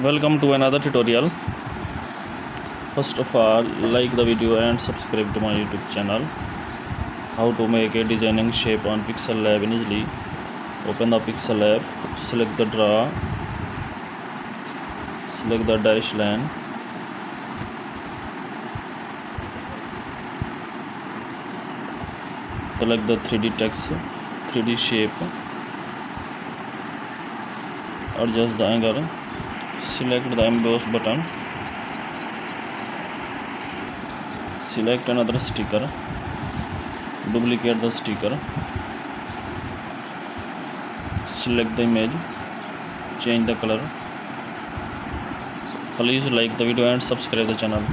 Welcome to another tutorial. First of all, like the video and subscribe to my YouTube channel. How to make a designing shape on Pixel Lab easily. Open the Pixel Lab, select the draw, select the dash line, select the 3D text, 3D shape, adjust the angle, select the emboss button, select another sticker, duplicate the sticker, select the image, change the color. Please like the video and subscribe the channel.